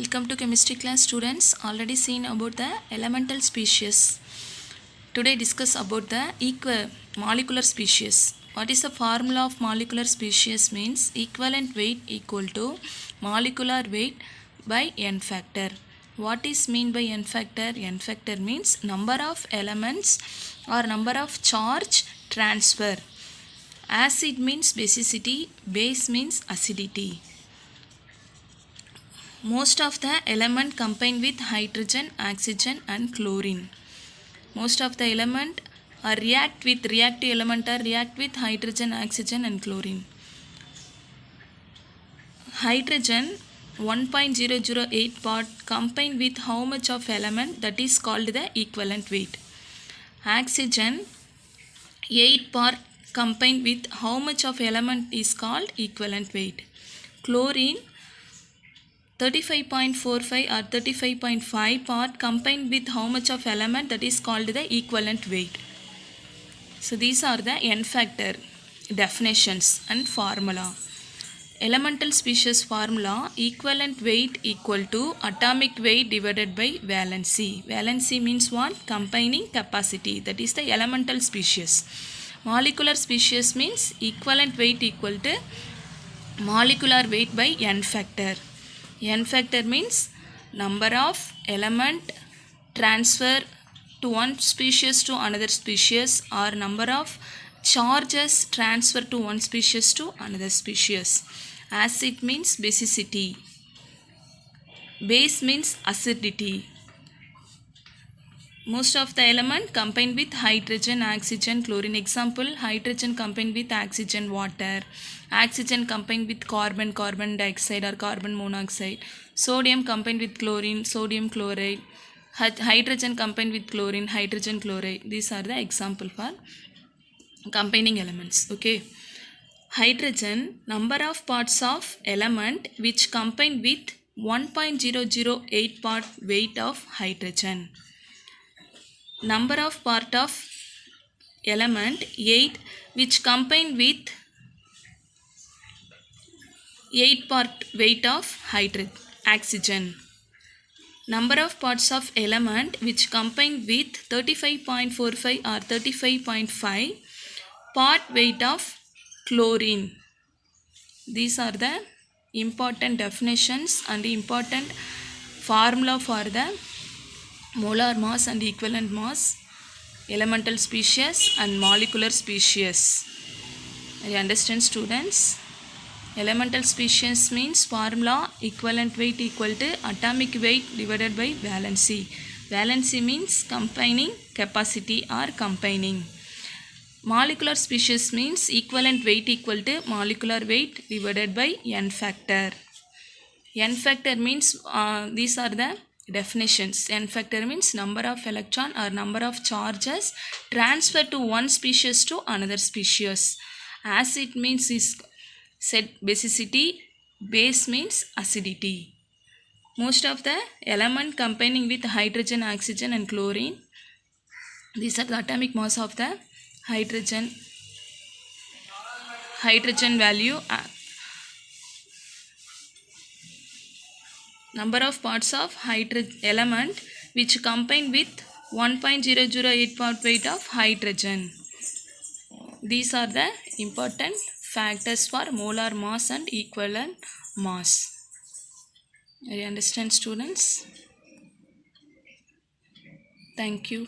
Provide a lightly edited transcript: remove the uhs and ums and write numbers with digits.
Welcome to chemistry class students. Already seen about the elemental species. Today discuss about the molecular species. What is the formula of molecular species? Means equivalent weight equal to molecular weight by n factor. What is mean by n factor? N factor means number of elements or number of charge transfer. Acid means basicity, base means acidity. Most of the element combine with hydrogen, oxygen and chlorine. Most of the element are reactive element are react with hydrogen, oxygen and chlorine. Hydrogen 1.008 part combined with how much of element, that is called the equivalent weight. Oxygen 8 part combined with how much of element is called equivalent weight. Chlorine 35.45 or 35.5 part combined with how much of element, that is called the equivalent weight. So these are the n factor definitions and formula. Elemental species formula: equivalent weight equal to atomic weight divided by valency. Valency means what? Combining capacity, that is the elemental species. Molecular species means equivalent weight equal to molecular weight by n factor. N factor means number of element transfer to one species to another species, or number of charges transfer to one species to another species. Acid means basicity. Base means acidity. Most of the element combined with hydrogen, oxygen, chlorine. Example: hydrogen combined with oxygen, water. Oxygen combined with carbon, carbon dioxide or carbon monoxide. Sodium combined with chlorine, sodium chloride. Hydrogen combined with chlorine, hydrogen chloride. These are the example for combining elements. Okay. Hydrogen, number of parts of element which combine with 1.008 part weight of hydrogen. Number of part of element 8 which combine with 8 part weight of oxygen. Number of parts of element which combine with 35.45 or 35.5 part weight of chlorine. These are the important definitions and important formula for the molar mass and equivalent mass, elemental species and molecular species. You understand, students? Elemental species means formula: equivalent weight equal to atomic weight divided by valency. Valency means combining capacity or combining. Molecular species means equivalent weight equal to molecular weight divided by n factor. N factor means these are the definitions. N factor means number of electron or number of charges transfer to one species to another species. Acid means is said basicity, base means acidity. Most of the element combining with hydrogen, oxygen and chlorine. These are the atomic mass of the hydrogen value, number of parts of element which combine with 1.008 part weight of hydrogen. These are the important factors for molar mass and equivalent mass. You understand, students? Thank you.